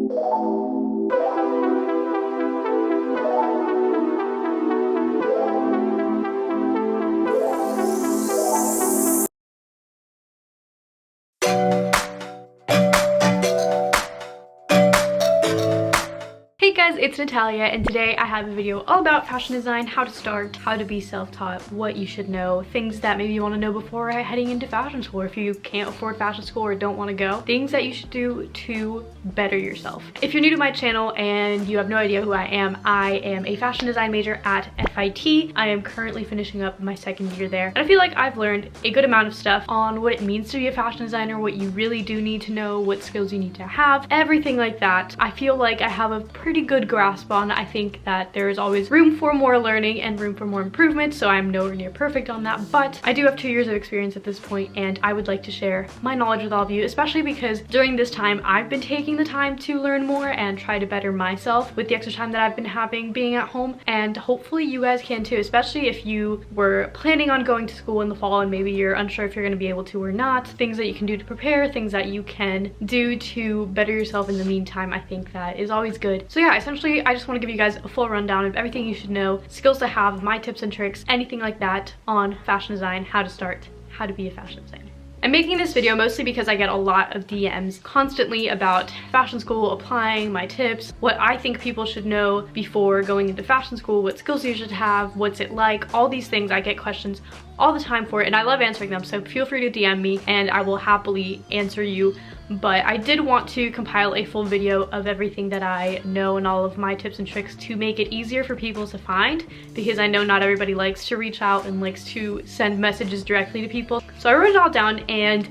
Hey guys, it's Natalia, and today I have a video all about fashion design, how to start, how to be self-taught, what you should know, things that maybe you want to know before heading into fashion school, or if you can't afford fashion school or don't want to go, things that you should do to better yourself. If you're new to my channel and you have no idea who I am a fashion design major at FIT. I am currently finishing up my second year there, and I feel like I've learned a good amount of stuff on what it means to be a fashion designer, what you really do need to know, what skills you need to have, everything like that. I feel like I have a pretty good grasp on. I think that there is always room for more learning and room for more improvement, so I'm nowhere near perfect on that, but I do have 2 years of experience at this point, and I would like to share my knowledge with all of you, especially because during this time I've been taking the time to learn more and try to better myself with the extra time that I've been having being at home, and hopefully you guys can too, especially if you were planning on going to school in the fall and maybe you're unsure if you're going to be able to or not. Things that you can do to prepare, things that you can do to better yourself in the meantime, I think that is always good. So yeah, essentially I just want to give you guys a full rundown of everything you should know, skills to have, my tips and tricks, anything like that on fashion design, how to start, how to be a fashion designer. I'm making this video mostly because I get a lot of DMs constantly about fashion school, applying, my tips, what I think people should know before going into fashion school, what skills you should have, what's it like, all these things. I get questions all the time for it, and I love answering them, so feel free to DM me and I will happily answer you. But I did want to compile a full video of everything that I know and all of my tips and tricks to make it easier for people to find, because I know not everybody likes to reach out and likes to send messages directly to people. So I wrote it all down and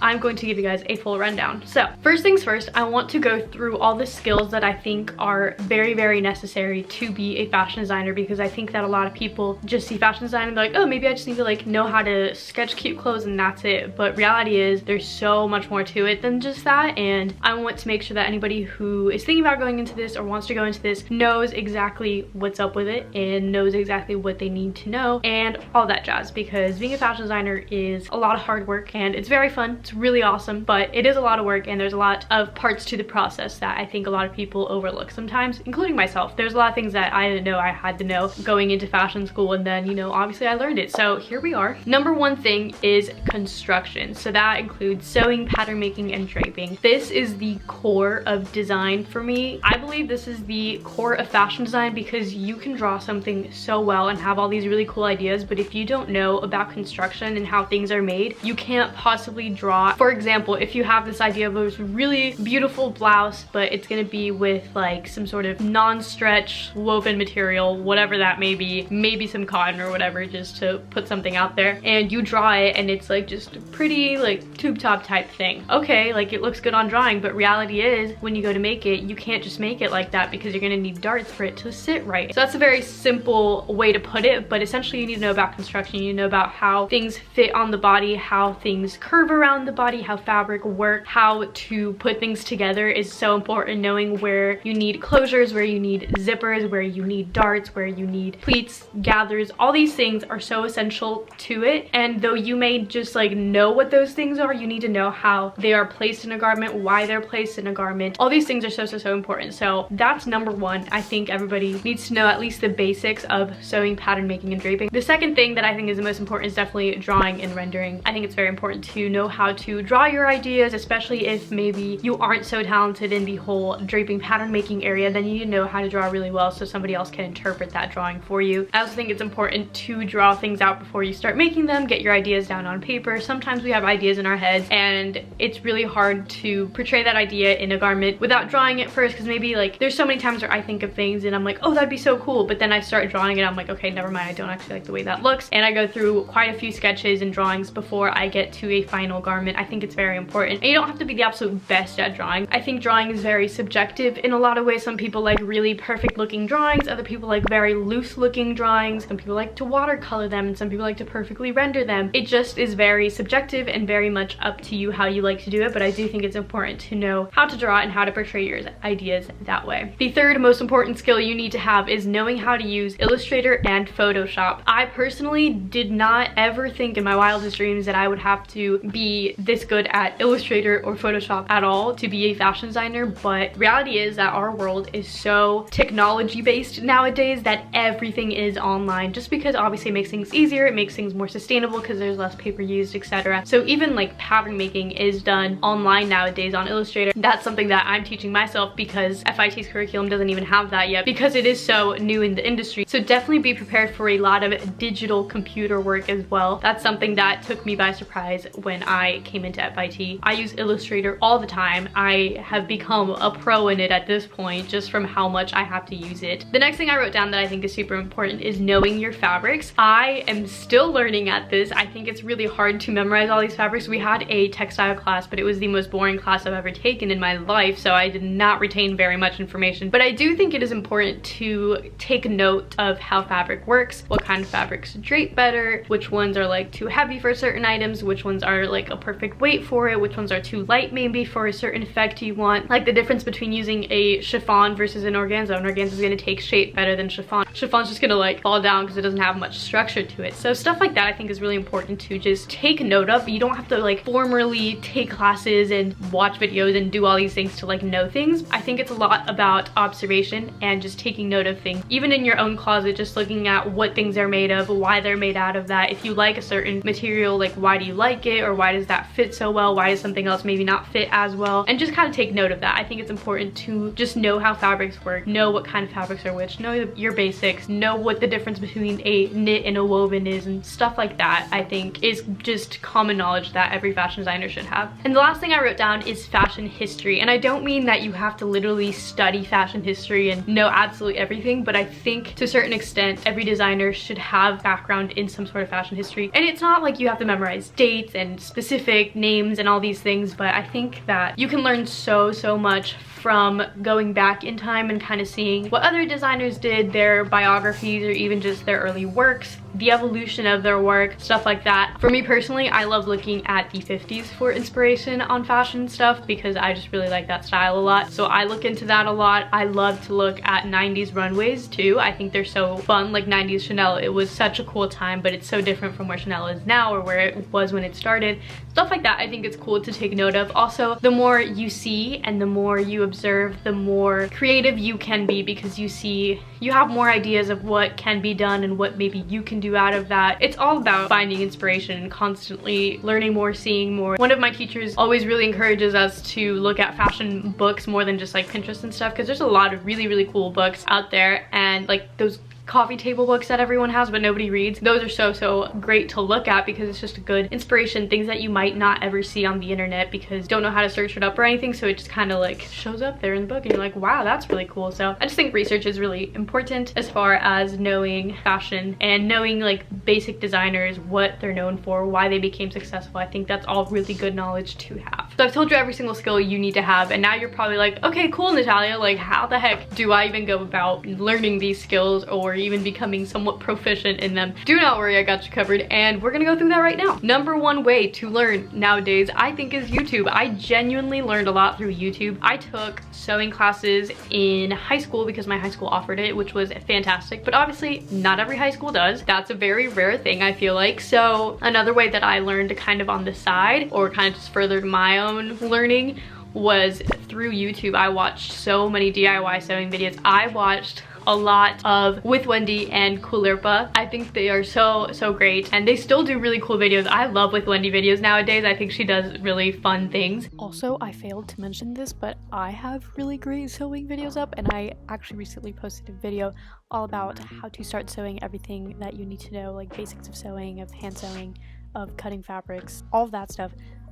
I'm going to give you guys a full rundown. So first things first, I want to go through all the skills that I think are very, very necessary to be a fashion designer, because I think that a lot of people just see fashion design and they're like, oh, maybe I just need to like know how to sketch cute clothes and that's it. But reality is there's so much more to it than just that, and I want to make sure that anybody who is thinking about going into this or wants to go into this knows exactly what's up with it and knows exactly what they need to know and all that jazz, because being a fashion designer is a lot of hard work and it's very fun. It's really awesome, but it is a lot of work and there's a lot of parts to the process that I think a lot of people overlook sometimes, including myself. There's a lot of things that I didn't know I had to know going into fashion school, and then, you know, obviously I learned it. So here we are. Number one thing is construction. So that includes sewing, pattern making, and draping. This is the core of design for me. I believe this is the core of fashion design because you can draw something so well and have all these really cool ideas, but if you don't know about construction and how things are made, you can't possibly draw. For example, if you have this idea of this really beautiful blouse, but it's gonna be with like some sort of non-stretch woven material, whatever that may be, maybe some cotton or whatever, just to put something out there, and you draw it and it's like just a pretty like tube top type thing. Okay, like it looks good on drawing, but reality is when you go to make it, you can't just make it like that because you're gonna need darts for it to sit right. So that's a very simple way to put it, but essentially you need to know about construction. You need to know about how things fit on the body, how things curve around the body, how fabric works, how to put things together is so important. Knowing where you need closures, where you need zippers, where you need darts, where you need pleats, gathers, all these things are so essential to it. And though you may just like know what those things are, you need to know how they are placed in a garment, why they're placed in a garment. All these things are so important. So that's number one. I think everybody needs to know at least the basics of sewing, pattern making, and draping. The second thing that I think is the most important is definitely drawing and rendering. I think it's very important to know how to draw your ideas, especially if maybe you aren't so talented in the whole draping pattern making area. Then you need to know how to draw really well so somebody else can interpret that drawing for you. I also think it's important to draw things out before you start making them, get your ideas down on paper. Sometimes we have ideas in our heads and it's really hard to portray that idea in a garment without drawing it first, because maybe like there's so many times where I think of things and I'm like, oh, that'd be so cool, but then I start drawing it, I'm like, okay, never mind, I don't actually like the way that looks, and I go through quite a few sketches and drawings before I get to a final garment. I think it's very important. And you don't have to be the absolute best at drawing. I think drawing is very subjective in a lot of ways. Some people like really perfect looking drawings, other people like very loose looking drawings, some people like to watercolor them, and some people like to perfectly render them. It just is very subjective and very much up to you how you like to do it, but I do think it's important to know how to draw and how to portray your ideas that way. The third most important skill you need to have is knowing how to use Illustrator and Photoshop. I personally did not ever think in my wildest dreams that I would have to be this good at Illustrator or Photoshop at all to be a fashion designer, but reality is that our world is so technology based nowadays that everything is online, just because obviously it makes things easier, it makes things more sustainable because there's less paper used, etc. So even like pattern making is done online nowadays on Illustrator. That's something that I'm teaching myself because FIT's curriculum doesn't even have that yet because it is so new in the industry. So definitely be prepared for a lot of digital computer work as well. That's something that took me by surprise when I came into FIT. I use Illustrator all the time. I have become a pro in it at this point just from how much I have to use it. The next thing I wrote down that I think is super important is knowing your fabrics. I am still learning at this. I think it's really hard to memorize all these fabrics. We had a textile class, but it was the most boring class I've ever taken in my life, so I did not retain very much information. But I do think it is important to take note of how fabric works, what kind of fabrics drape better, which ones are like too heavy for certain items, which ones are like a perfect weight for it, which ones are too light maybe for a certain effect you want. Like the difference between using a chiffon versus an organza. An organza is going to take shape better than chiffon. Chiffon's just gonna like fall down because it doesn't have much structure to it. So stuff like that I think is really important to just take note of. You don't have to like formally take classes and watch videos and do all these things to like know things. I think it's a lot about observation and just taking note of things. Even in your own closet, just looking at what things are made of, why they're made out of that. If you like a certain material, like why do you like it, or why does that fit so well? Why does something else maybe not fit as well? And just kind of take note of that. I think it's important to just know how fabrics work, know what kind of fabrics are which, know your basics, know what the difference between a knit and a woven is, and stuff like that I think is just common knowledge that every fashion designer should have. And the last thing I wrote down is fashion history. And I don't mean that you have to literally study fashion history and know absolutely everything, but I think to a certain extent every designer should have background in some sort of fashion history. And it's not like you have to memorize dates and specific names and all these things, but I think that you can learn so much from going back in time and kind of seeing what other designers did, their biographies, or even just their early works, the evolution of their work, stuff like that. For me personally, I love looking at the 50s for inspiration on fashion stuff because I just really like that style a lot. So I look into that a lot. I love to look at 90s runways too. I think they're so fun, like 90s Chanel. It was such a cool time, but it's so different from where Chanel is now or where it was when it started. Stuff like that I think it's cool to take note of. Also, the more you see and the more you observe, the more creative you can be because you have more ideas of what can be done and what maybe you can do out of that. It's all about finding inspiration and constantly learning more, seeing more. One of my teachers always really encourages us to look at fashion books more than just like Pinterest and stuff, because there's a lot of really cool books out there, and like those coffee table books that everyone has but nobody reads, those are so great to look at because it's just a good inspiration, things that you might not ever see on the internet because you don't know how to search it up or anything, so it just kind of like shows up there in the book and you're like, wow, that's really cool. So I just think research is really important as far as knowing fashion and knowing like basic designers, what they're known for, why they became successful. I think that's all really good knowledge to have. So I've told you every single skill you need to have, and now you're probably like, okay, cool, Natalia, like how the heck do I even go about learning these skills or even becoming somewhat proficient in them? Do not worry, I got you covered, and we're gonna go through that right now. Number one way to learn nowadays, I think, is YouTube. I genuinely learned a lot through YouTube. I took sewing classes in high school because my high school offered it, which was fantastic, but obviously not every high school does. That's a very rare thing, I feel like. So another way that I learned kind of on the side, or kind of just furthered my own learning, was through YouTube. I watched so many DIY sewing videos. I watched a lot of With Wendy and Kulirpa. I think they are so great, and they still do really cool videos. I love With Wendy videos nowadays. I think she does really fun things. Also, I failed to mention this, but I have really great sewing videos up, and I actually recently posted a video all about how to start sewing, everything that you need to know, like basics of sewing, of hand sewing, of cutting fabrics, all of that stuff.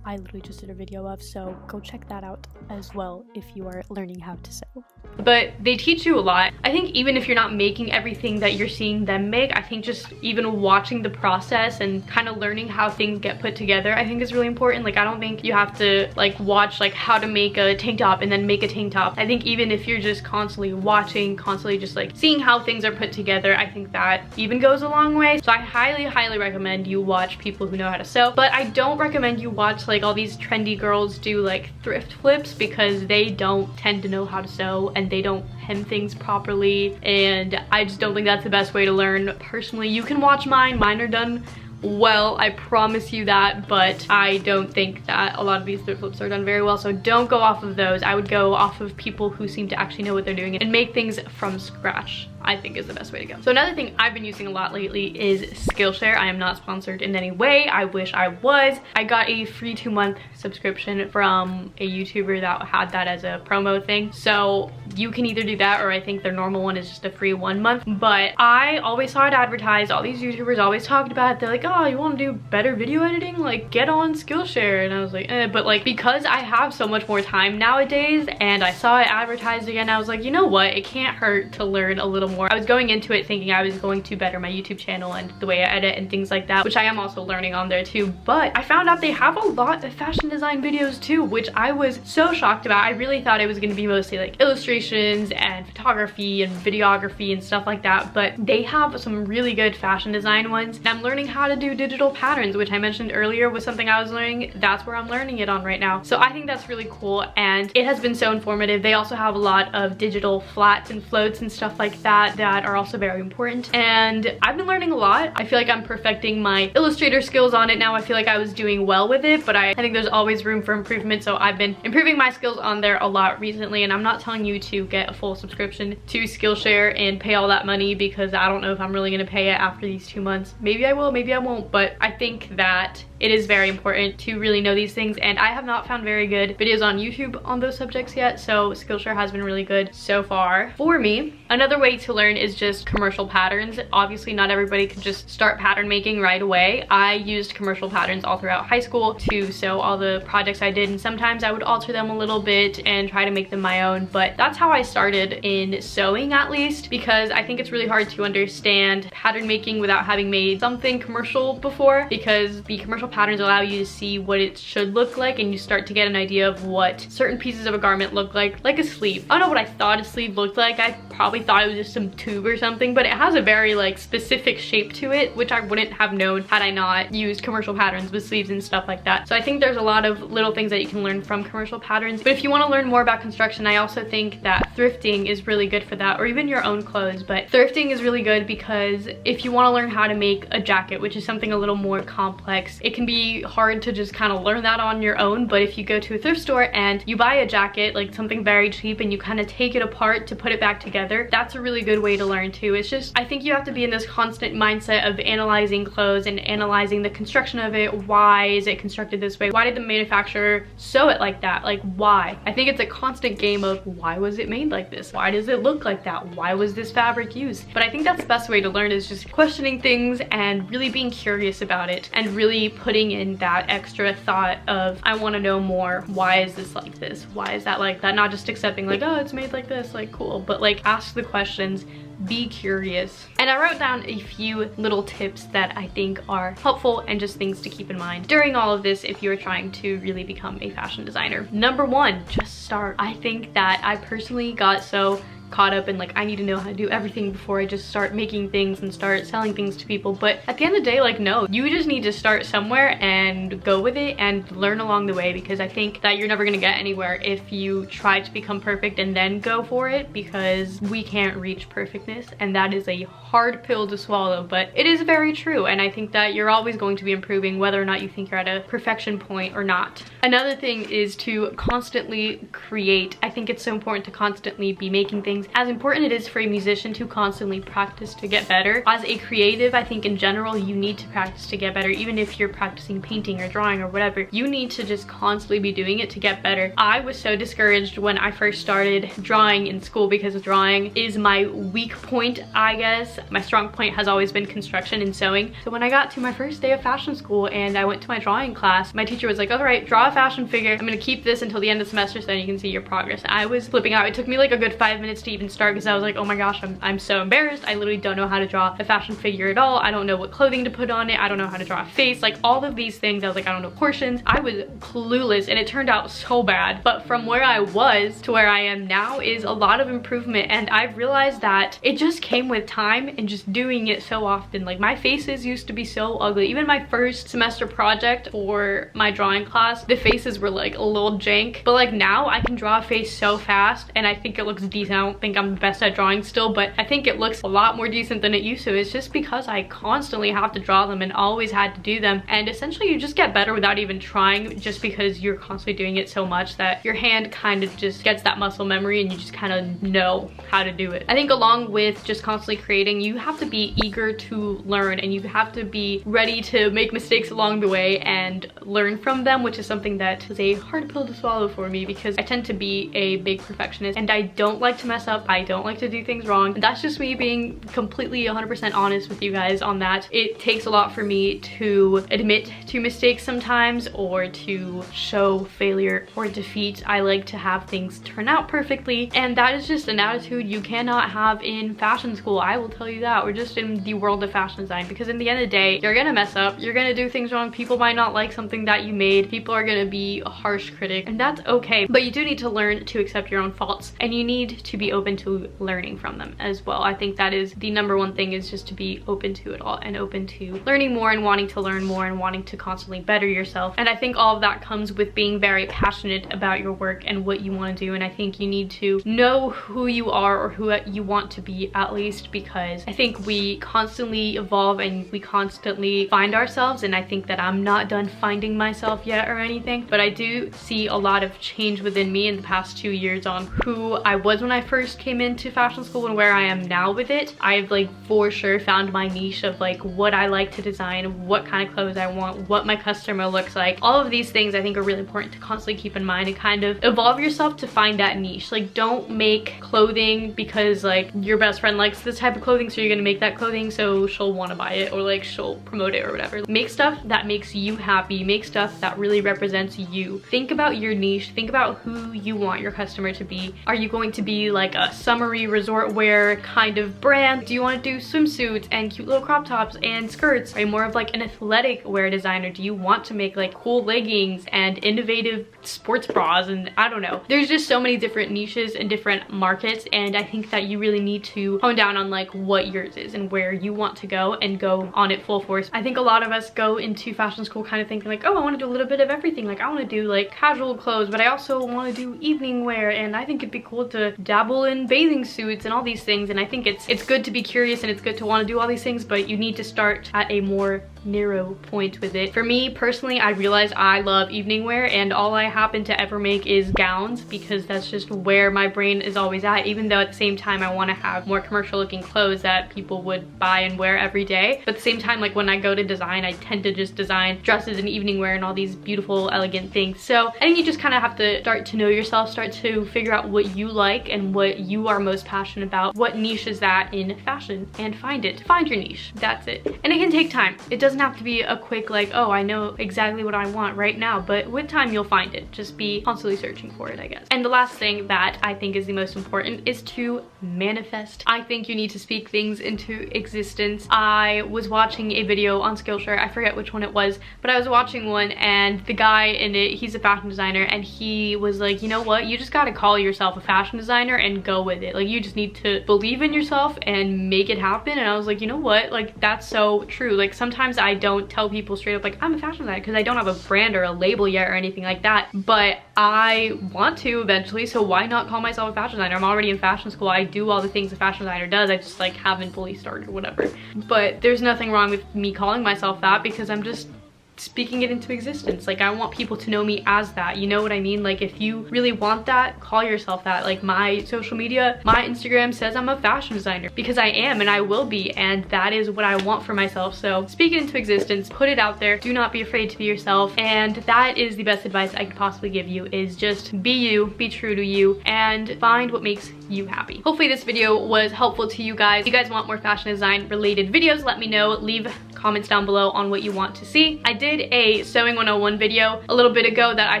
I literally just did a video of, so go check that out as well if you are learning how to sew. But they teach you a lot. I think even if you're not making everything that you're seeing them make, I think just even watching the process and kind of learning how things get put together, I think is really important. Like, I don't think you have to like watch like how to make a tank top and then make a tank top. I think even if you're just constantly watching, constantly just like seeing how things are put together, I think that even goes a long way. So I highly recommend you watch people who know how to sew, but I don't recommend you watch like all these trendy girls do like thrift flips, because they don't tend to know how to sew and they don't hem things properly, and I just don't think that's the best way to learn. Personally, you can watch mine are done well, I promise you that, but I don't think that a lot of these thrift flips are done very well, so don't go off of those. I would go off of people who seem to actually know what they're doing and make things from scratch, I think is the best way to go. So another thing I've been using a lot lately is Skillshare. I am not sponsored in any way. I wish I was. I got a free 2-month subscription from a YouTuber that had that as a promo thing. So you can either do that, or I think their normal one is just a free 1 month. But I always saw it advertised. All these YouTubers always talked about it. They're like, oh, you want to do better video editing? Like, get on Skillshare. And I was like, but like, because I have so much more time nowadays and I saw it advertised again, I was like, you know what? It can't hurt to learn a little more. I was going into it thinking I was going to better my YouTube channel and the way I edit and things like that, which I am also learning on there too. But I found out they have a lot of fashion design videos too, which I was so shocked about. I really thought it was going to be mostly like illustrations and photography and videography and stuff like that, but they have some really good fashion design ones. And I'm learning how to do digital patterns, which I mentioned earlier was something I was learning. That's where I'm learning it on right now. So I think that's really cool, and it has been so informative. They also have a lot of digital flats and floats and stuff like that that are also very important, and I've been learning a lot. I feel like I'm perfecting my Illustrator skills on it now. I feel like I was doing well with it, but I think there's always room for improvement, so I've been improving my skills on there a lot recently. And I'm not telling you to get a full subscription to Skillshare and pay all that money, because I don't know if I'm really going to pay it after these 2 months. Maybe I will, maybe I won't, but I think that it is very important to really know these things, and I have not found very good videos on YouTube on those subjects yet, so Skillshare has been really good so far for me. Another way to learn is just commercial patterns. Obviously not everybody can just start pattern making right away. I used commercial patterns all throughout high school to sew all the projects I did, and sometimes I would alter them a little bit and try to make them my own, but that's how I started in sewing, at least, because I think it's really hard to understand pattern making without having made something commercial before, because the commercial patterns allow you to see what it should look like, and you start to get an idea of what certain pieces of a garment look like a sleeve. I don't know what I thought a sleeve looked like. I probably thought it was just some tube or something, but it has a very like specific shape to it, which I wouldn't have known had I not used commercial patterns with sleeves and stuff like that. So I think there's a lot of little things that you can learn from commercial patterns. But if you want to learn more about construction, I also think that thrifting is really good for that, or even your own clothes. But thrifting is really good because if you want to learn how to make a jacket, which is something a little more complex, it can be hard to just kind of learn that on your own. But if you go to a thrift store and you buy a jacket, like something very cheap, and you kind of take it apart to put it back together, that's a really good way to learn too. It's just, I think you have to be in this constant mindset of analyzing clothes and analyzing the construction of it. Why is it constructed this way? Why did the manufacturer sew it like that? Like, why? I think it's a constant game of, why was it made like this? Why does it look like that? Why was this fabric used? But I think that's the best way to learn, is just questioning things and really being curious about it, and really putting in that extra thought of, I want to know more. Why is this like this? Why is that like that? Not just accepting like, oh, it's made like this, like cool, but like ask the questions, be curious. And I wrote down a few little tips that I think are helpful and just things to keep in mind during all of this if you're trying to really become a fashion designer. Number one, just start. I think that I personally got so caught up in like, I need to know how to do everything before I just start making things and start selling things to people. But at the end of the day, like, no, you just need to start somewhere and go with it and learn along the way, because I think that you're never gonna get anywhere if you try to become perfect and then go for it, because we can't reach perfectness, and that is a hard pill to swallow, but it is very true. And I think that you're always going to be improving, whether or not you think you're at a perfection point or not. Another thing is to constantly create. I think it's so important to constantly be making things. As important it is for a musician to constantly practice to get better, as a creative, I think in general, you need to practice to get better. Even if you're practicing painting or drawing or whatever, you need to just constantly be doing it to get better. I was so discouraged when I first started drawing in school, because drawing is my weak point, I guess. My strong point has always been construction and sewing. So when I got to my first day of fashion school and I went to my drawing class, my teacher was like, all right, draw a fashion figure. I'm gonna keep this until the end of the semester so then you can see your progress. I was flipping out. It took me like a good 5 minutes to even start, because I was like, oh my gosh, I'm so embarrassed. I literally don't know how to draw a fashion figure at all. I don't know what clothing to put on it. I don't know how to draw a face. Like, all of these things, I was like, I don't know portions. I was clueless, and it turned out so bad. But from where I was to where I am now is a lot of improvement, and I've realized that it just came with time and just doing it so often. Like, my faces used to be so ugly. Even my first semester project for my drawing class, the faces were like a little jank, but like now I can draw a face so fast and I think it looks decent. don't think I'm the best at drawing still, but I think it looks a lot more decent than it used to. It's just because I constantly have to draw them and always had to do them, and essentially you just get better without even trying, just because you're constantly doing it so much that your hand kind of just gets that muscle memory and you just kind of know how to do it. I think along with just constantly creating, you have to be eager to learn, and you have to be ready to make mistakes along the way and learn from them, which is something that is a hard pill to swallow for me, because I tend to be a big perfectionist and I don't like to mess up. I don't like to do things wrong. And that's just me being completely 100% honest with you guys on that. It takes a lot for me to admit to mistakes sometimes, or to show failure or defeat. I like to have things turn out perfectly, and that is just an attitude you cannot have in fashion school. I will tell you that. We're just in the world of fashion design, because in the end of the day, you're gonna mess up, you're gonna do things wrong, people might not like something that you made, people are gonna be a harsh critic, and that's okay. But you do need to learn to accept your own faults, and you need to be open to learning from them as well. I think that is the number one thing, is just to be open to it all and open to learning more and wanting to learn more and wanting to constantly better yourself. And I think all of that comes with being very passionate about your work and what you want to do. And I think you need to know who you are, or who you want to be, at least, because I think we constantly evolve and we constantly find ourselves. And I think that I'm not done finding myself yet or anything, but I do see a lot of change within me in the past 2 years on who I was when I first came into fashion school and where I am now with it. I've like for sure found my niche of like what I like to design, what kind of clothes I want, what my customer looks like. All of these things I think are really important to constantly keep in mind and kind of evolve yourself to find that niche. Like, don't make clothing because like your best friend likes this type of clothing, so you're gonna make that clothing so she'll want to buy it, or like she'll promote it or whatever. Make stuff that makes you happy, make stuff that really represents you. Think about your niche, think about who you want your customer to be. Are you going to be like a summery resort wear kind of brand? Do you want to do swimsuits and cute little crop tops and skirts? Are you more of like an athletic wear designer? Do you want to make like cool leggings and innovative sports bras? And I don't know, there's just so many different niches and different markets, and I think that you really need to hone down on like what yours is and where you want to go and go on it full force. I think a lot of us go into fashion school kind of thinking like, oh, I want to do a little bit of everything. Like, I want to do like casual clothes, but I also want to do evening wear, and I think it'd be cool to dabble in bathing suits and all these things. And I think it's good to be curious and it's good to want to do all these things, but you need to start at a more narrow point with it. For me personally, I realized I love evening wear, and all I happen to ever make is gowns, because that's just where my brain is always at, even though at the same time I want to have more commercial looking clothes that people would buy and wear every day. But at the same time, like when I go to design, I tend to just design dresses and evening wear and all these beautiful elegant things. So I think you just kind of have to start to know yourself, start to figure out what you like and what you are most passionate about, what niche is that in fashion, and find it. Find your niche. That's it. And it can take time. It doesn't have to be a quick like, oh, I know exactly what I want right now, but with time you'll find it. Just be constantly searching for it, I guess. And the last thing that I think is the most important is to manifest. I think you need to speak things into existence. I was watching a video on Skillshare, I forget which one it was, but I was watching one, and the guy in it, he's a fashion designer, and he was like, you know what, you just gotta call yourself a fashion designer and go with it. Like, you just need to believe in yourself and make it happen. And I was like, you know what, like that's so true. Like sometimes I don't tell people straight up like I'm a fashion designer, because I don't have a brand or a label yet or anything like that, but I want to eventually, so why not call myself a fashion designer? I'm already in fashion school, I do all the things a fashion designer does, I just like haven't fully started or whatever. But there's nothing wrong with me calling myself that, because I'm just speaking it into existence. Like, I want people to know me as that, you know what I mean? Like, if you really want that, call yourself that. Like, my social media, my Instagram says I'm a fashion designer, because I am and I will be, and that is what I want for myself. So speak it into existence, put it out there, do not be afraid to be yourself. And that is the best advice I could possibly give you, is just be you, be true to you, and find what makes you happy. Hopefully this video was helpful to you guys. If you guys want more fashion design related videos, let me know. Leave comments down below on what you want to see. I did a sewing 101 video a little bit ago that I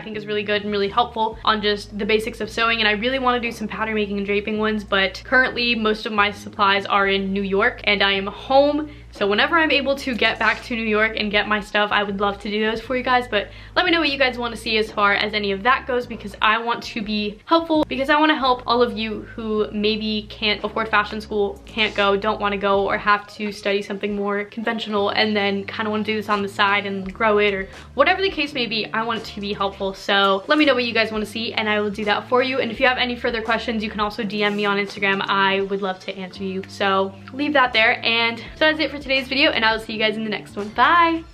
think is really good and really helpful on just the basics of sewing, and I really want to do some pattern making and draping ones, but currently most of my supplies are in New York and I am home, So whenever I'm able to get back to New York and get my stuff, I would love to do those for you guys, but let me know what you guys want to see as far as any of that goes, because I want to be helpful, because I want to help all of you who maybe can't afford fashion school, can't go, don't want to go, or have to study something more conventional and then kind of want to do this on the side and grow it, or whatever the case may be. I want it to be helpful. So let me know what you guys want to see and I will do that for you. And if you have any further questions, you can also DM me on Instagram. I would love to answer you. So leave that there. And so that's it for today's video, and I will see you guys in the next one. Bye!